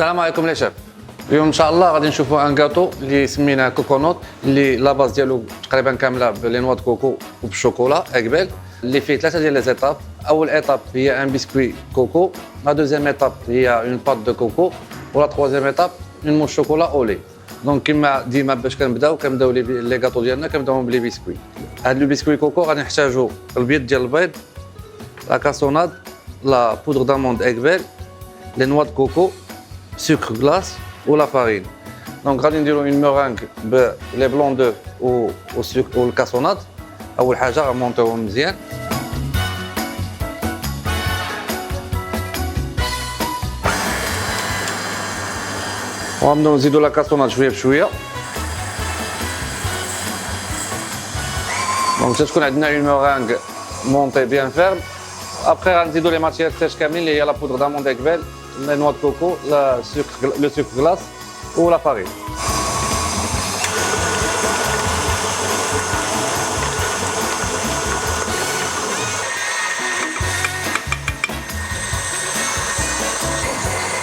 السلام عليكم لي شاف. اليوم ان شاء الله غادي نشوفوا ان غاتو اللي سميناه كوكونوت اللي لا باز ديالو تقريبا كامله بلي نوا دو كوكو وبالشوكولا اقبال اللي فيه ثلاثه ديال لي زيتاب. اول ايتاب هي ان بسكوي كوكو، لا دوزيام ايتاب هي اون بات دو كوكو، ولا تروازيام ايتاب اون موش شوكولا اولي. دونك كيما ديما باش كنبداو لي غاتو ديالنا كنبداو بلي بسكوي. هاد لو بسكوي كوكو غادي نحتاجو البيض ديال البيض، لا كاسوناد، لا بودر داموند اقبال، لي نوا دو كوكو، sucre glace ou la farine. Donc غادي نديرو une meringue ب les blancs d'œufs au sucre ou الكاسوناد. اول حاجه غنمونطيوهم مزيان. وغنبداو نزيدو لا كاسوناد شويه بشويه. دونك تكون عندنا une meringue montée bien ferme. Après غنزيدو لي ماتيير سيش كاملين اللي هي لا بودر داموند اقبال، les noix de coco, le sucre glace ou la farine.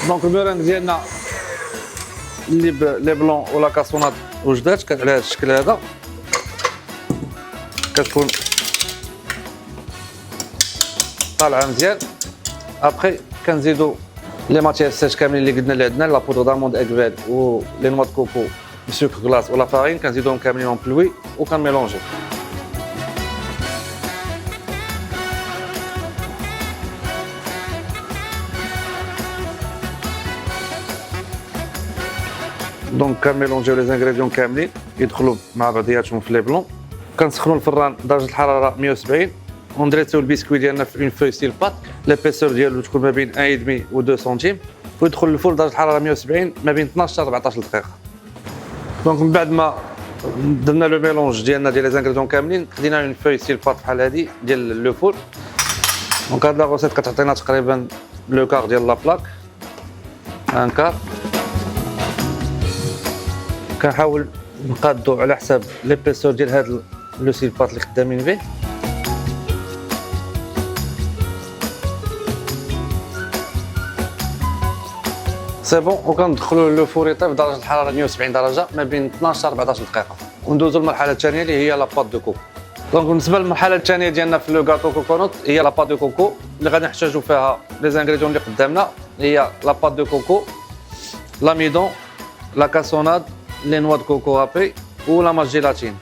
Donc le meringue ديالنا اللي لي بلون ولا كاسونات وجدات كان على هذا الشكل هذا، كتكون طالعه مزيان. ابخي كنزيدو لي ماتيير سيش كاملين اللي عندنا لا بودر داموند اقبال و لي نوا دو كوكو السكر غلاس ولا فارين، كنزيدوهم كاملين اون بلوي وكنميلونجي. دونك كنميلونجيو لي زانغريديون كاملين يدخلوا مع بعضياتهم في لي بلون. كنسخنوا الفران درجه الحراره 170 وندريسيو البسكوي ديالنا في اون فوي ستيل بات. ليبيسور ديالو تكون ما بين 1.5 و 2 سنتيم، ويدخل الفول درجه الحراره 170 ما بين 12 حتى 14 دقيقه. دونك من بعد ما درنا لو ميلونج ديالنا ديال لي زانغريديون كاملين، خدينا اون فوي ستيل بات بحال هادي ديال لو فول. دونك هاد لا روسيت كتعطينا تقريبا لو كار ديال لا بلاك، ان كار. كنحاول نقادو على حساب ليبيسور ديال هاد لو ستيل بات اللي خدامين به. سي بون. وكندخلوا لو فور يطيب درجه الحراره 170 درجه ما بين 12 حتى 14 دقيقه، وندوزو للمرحله الثانيه اللي هي لا بات دو كوكو. دونك بالنسبه للمرحله الثانيه ديالنا في لو غاتو كوكونوت هي لا بات دو كوكو اللي غادي نحتاجو فيها لي زانغريديون اللي قدامنا، هي لا بات دو كوكو، لاميدون، لا كاسوناد، لي نوا دو كوكو هابي و لا ماس جيلاتين.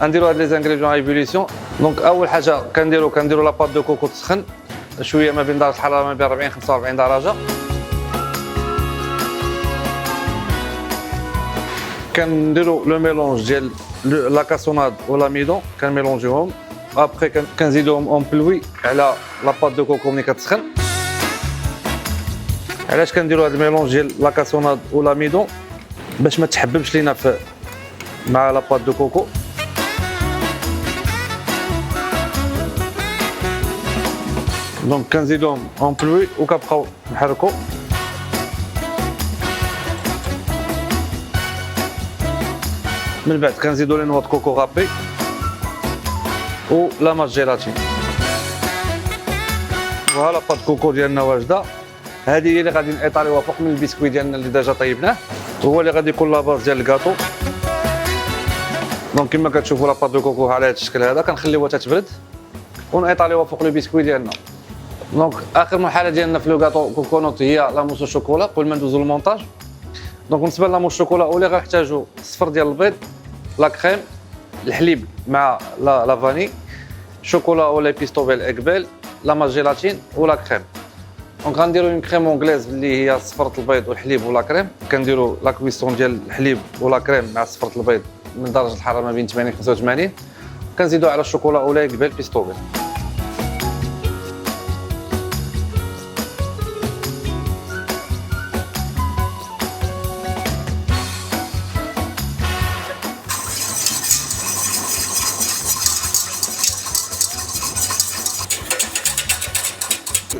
غنديرو هاد لي زانغريديون ايفوليسيون. دونك اول حاجه كنديرو لا بات دو كوكو تسخن شويه ما بين درجه الحراره ما بين 40 45 درجه. كنديرو لو ميلونج ديال لا كاسوناد و لاميدون، كنميلونجيوهم. ابخي كنزيدوهم اون بلوي على لا بات دو كوكو ملي كتسخن. علاش كنديرو هاد الميلونج ديال لا كاسوناد و لاميدون؟ باش ما تحببش لينا مع لا بات دو كوكو. دونك كنزيدوهم اون بلوي وكنبقاو نحركو. من بعد كنزيدو لي نوا دو كوكو غابي و لا ماس جيلاتين. فوالا بات كوكو ديالنا واجده. هذه هي اللي غادي نيطاليوها فوق من البسكوي ديالنا اللي ديجا طيبناه، وهو اللي غادي يكون لا باز ديال الكاطو. دونك كما كتشوفوا لا بات دو كوكو على هذا الشكل هذا، كنخليوها تتبرد ونيطاليوها فوق لو بسكوي ديالنا. دونك اخر مرحله ديالنا في لو كاطو كوكونوت هي لا موس الشوكولا قبل ما ندوزو للمونتاج. دونك بالنسبه للا موس الشوكولا اولي غنحتاجو الصفر ديال البيض، لا كريم، الحليب مع لا فاني، شوكولا ولا بيستوبيل اقبال، لا ماس جيلاتين ولا كريم. دونك غنديرو اون كريم اونغليز اللي هي صفرة البيض والحليب ولا كريم. كنديرو لا كويسون ديال الحليب ولا كريم مع صفرة البيض من درجه الحراره ما بين 80 85. كنزيدو على الشوكولا ولا اقبال بيستوبيل.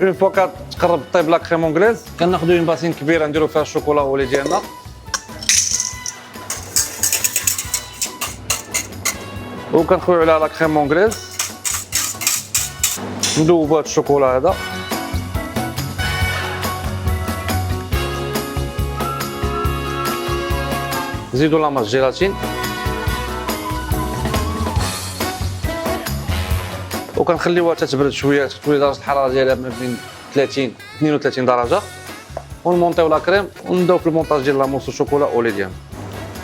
اون فوا كتقرب طيب لا كريم اونغليز، كناخدو اون باسين كبيره نديرو فيها الشوكولا اولي ديالنا. وكنخويو عليها لا كريم اونغليز، ندوبو هاد الشوكولا هذا. نزيدو لا ماس جيلاتين وكنخليوها تتبرد شويه درجه الحراره ديالها ما بين 30 32 درجه ونمونطيو لا كريم ونبداو في المونتاج ديال لا موس الشوكولا اولي ديالنا.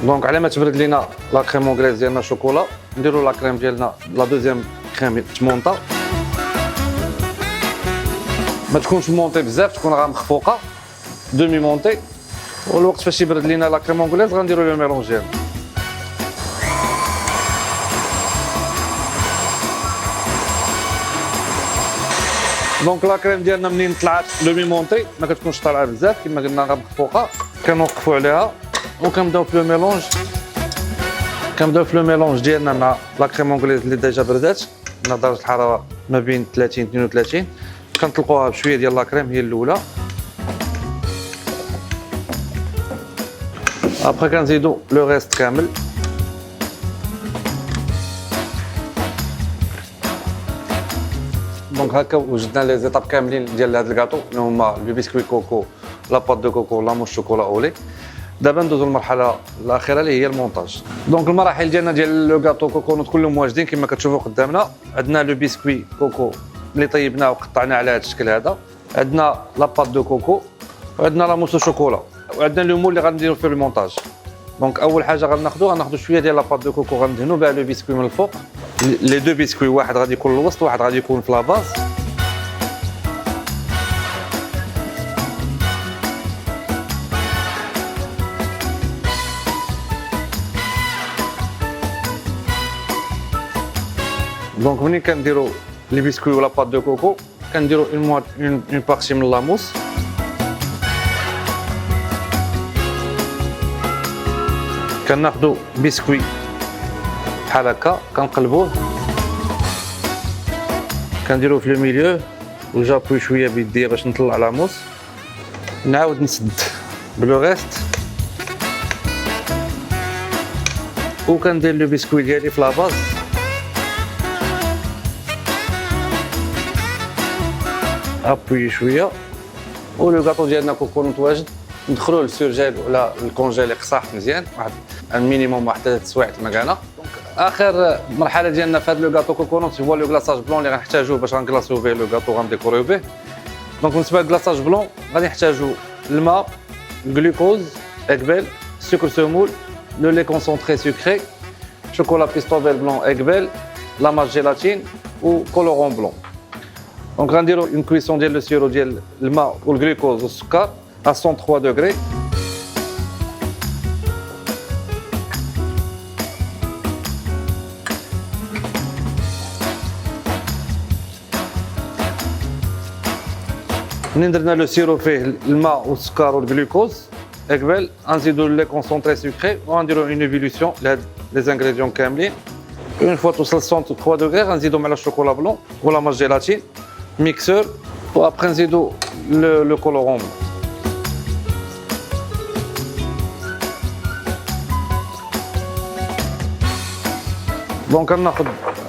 دونك على ما تبرد لينا لا كريم اونغليز ديالنا الشوكولا نديرو لا كريم ديالنا لا دوزيام كريم تمونطا ما تكونش مونطي بزاف تكون غير مخفوقه دومي مونطي والوقت فاش يبرد لينا لا كريم اونغليز غنديرو لو ميلونج ديالنا. دونك لا كريم ديالنا منين طلعت دومي مونطي ما كتكونش طالعه بزاف كما قلنا غير مخفوقه كنوقفوا عليها وكنبداو في لو ميلونج ديالنا مع لا كريم اونغليز اللي ديجا بردات من درجه الحراره ما بين 30 32 كنطلقوها بشويه ديال لا كريم هي الاولى ابخي كنزيدو لو ريست كامل دونك هكا وجدنا لي زيتاب كاملين ديال هذا الكاطو اللي هما لو بسكوي كوكو لا بات دو كوكو لا موس شوكولا اولي. دابا ندوزو للمرحله الاخيره اللي هي المونتاج. دونك المراحل ديالنا ديال لو كاطو كوكونوت كلهم واجدين كما كتشوفوا قدامنا. عندنا لو بسكوي كوكو اللي طيبناه وقطعناه على هذا الشكل هذا، عندنا لا بات دو كوكو وعندنا لا موس شوكولا وعندنا لو مول اللي غنديرو فيه المونتاج. دونك اول حاجه غناخذو شويه ديال لا بات دو كوكو غندهنو بها لو بسكوي من الفوق. لي دو بسكوي واحد غادي يكون الوسط واحد غادي يكون في لاباز. دونك ملي كنديرو لي بسكوي ولا بات دو كوكو كنديرو اون بارتي من لاموس كناخدو بسكوي بحال هكا كنقلبوه كنديروه في لو ميليو وجابوي شويه بيديا باش نطلع لاموس نعاود نسد بلو ريست وكندير لو بسكوي ديالي في لاباز ابوي شويه ولو كاطو ديالنا كون متواجد ندخلوه للسورجيل ولا الكونجيلي قصاح مزيان واحد مينيموم واحد 3 سوايع المكانه. اخر مرحله ديالنا في هذا لو كاطو كوكونوت هو لو كلاصاج بلون اللي غنحتاجوه باش غنكلاصيو به لو كاطو غنديكوريو به. دونك بالنسبه للكلاصاج بلون غادي نحتاجو الماء الجلوكوز اكبل سكر سمول لو لي كونسونطري سكري شوكولا بيستوفيل بلون اكبل لا ماس جيلاتين وكولورون بلون. دونك غنديرو اون كويسون ديال لو سيرو ديال الماء والجلوكوز والسكر à 103 degrés. منين درنا لو سيرو فيه الماء والسكر والجلوكوز قبل غنزيدو لي كونسونطري سكري وغنديرو اون ايفولوسيون لهاد لي زانغريديون كاملين. اون فوا توصل 103 degrés غنزيدو مع الشوكولا بلون ولا ماس جيلاتين ميكسور وابخي نزيدو لو كولورون. دونك ناخذ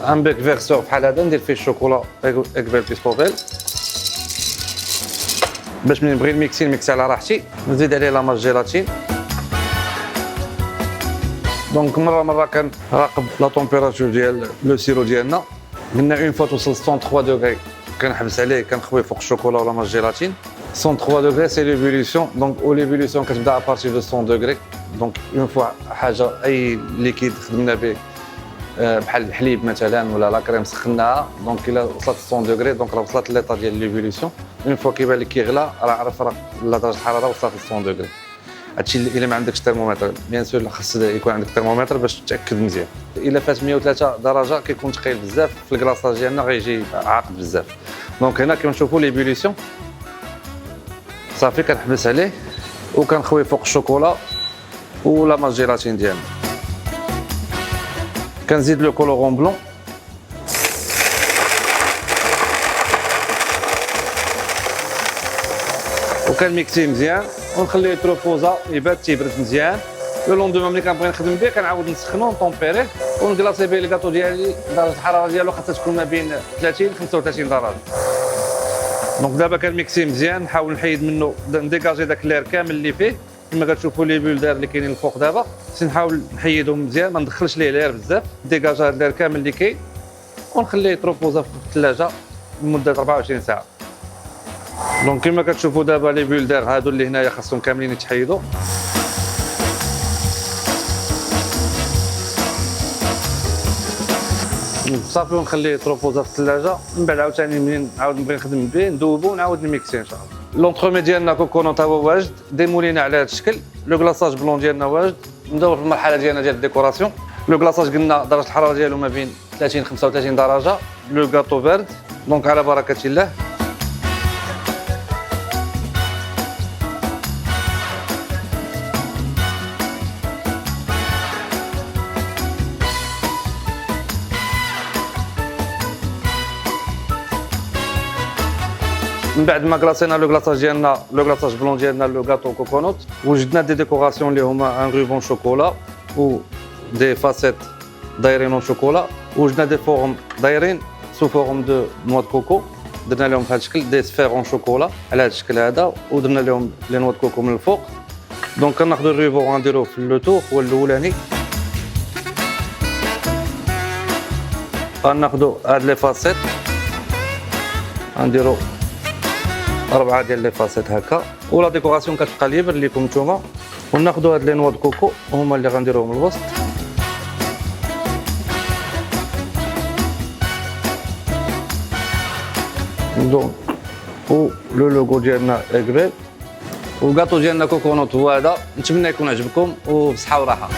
ان بيك فيرسور بحال هذا ندير فيه الشوكولا اكبل بيستوفيل باش ملي نبغي نميكسي على راحتي نزيد عليه لا ماس جيلاتين. دونك مره كنراقب لا طومبيراتور ديال لو سيرو ديالنا قلنا اون فوا توصل 103 دوغري كنحبس عليه كنخوي فوق الشوكولا ولا ماس جيلاتين. 103 دوغري سي ليفولوسيون دونك ليفولوسيون كتبدا ابارتير دو 100 دوغري. دونك اون فوا حاجه اي ليكيد خدمنا به بحال الحليب مثلا ولا لا كريم سخناها دونك الا وصلت 100 دوغري دونك راه وصلت ليطا ديال ليفولوسيون. اون فوا كيبان لك كيغلى راه عرف راه درجه الحراره وصلت ل 100 دوغري. هادشي الا ما عندكش ترمومتر بيان سور خاص يكون عندك ترمومتر باش تتاكد مزيان. الا فات 103 درجه كيكون ثقيل بزاف في الكلاصاج ديالنا غيجي عاقد بزاف. دونك هنا كما نشوفوا ليفولوسيون صافي كنحبس عليه وكنخوي فوق الشوكولا ولا ماس جيلاتين ديالنا. كنزيد لو كولورون بلون وكنميكسيه مزيان ونخليه يتروبوزا يبرد مزيان. لو لوندوما ملي كنبغي نخدم به كنعاود نسخنو نطومبيريه ونكلاصي به الكاطو ديالي درجه الحراره ديالو خاصها تكون ما بين 30 35 درجه. دونك دابا كنميكسيه مزيان نحاول نحيد منه نديكاجي داك اللير كامل اللي فيه كما كتشوفوا لي بولدر اللي كاينين الفوق دابا نحاول نحيدهم مزيان، ما ندخلش ليه العيار بزاف، ديكاجا هاد العيار كامل اللي كاين ونخليه يتروبوزا في الثلاجه لمده 24 ساعه. دونك كما كتشوفوا دابا لي بولدر هادو اللي هنايا خاصهم كاملين يتحيدوا. صافي ونخليه يتروبوزا في الثلاجه، من بعد عاوتاني منين نعاود نبغي نخدم به ندوبو ونعاود نميكسي ان شاء الله. لونترومي ديالنا كوكونوط هو واجد، ديمولينا على هذا الشكل، لو كلاصاج بلون ديالنا واجد. ندوزو في المرحله ديالنا ديال الديكوراسيون. لو كلاصاج قلنا درجه الحراره ديالو ما بين 30 35 درجه. لو غاتو بارد، دونك على بركه الله. من بعد ما كلاصينا لو كلاصاج ديالنا، لو كلاصاج بلون ديالنا، لو غاتو كوكونوت، وجدنا دي ديكوراسيون اللي هما ان روبون شوكولا و دي فاسيت دايرين شوكولا، وجدنا دي فورم دايرين سو فورم دو نوا دو كوكو، درنا لهم بهذا الشكل دي سفير اون شوكولا على هذا الشكل هذا، ودرنا لهم لي نوا دو كوكو من الفوق. دونك كناخذوا الروبون غنديروه في لو تور هو الاولاني، غناخذوا هاد لي فاسيت غنديروا 4 ديال لي فاسيت هكا، ولا ديكوراسيون كتبقى ليبر ليكم نتوما. وناخذوا هاد لي نوا دو كوكو هما اللي غنديروهم الوسط. دونك و لو لوغو ديالنا قبل، والكاطو ديالنا كوكونوط هو هذا. نتمنى يكون عجبكم وبصحه وراحه.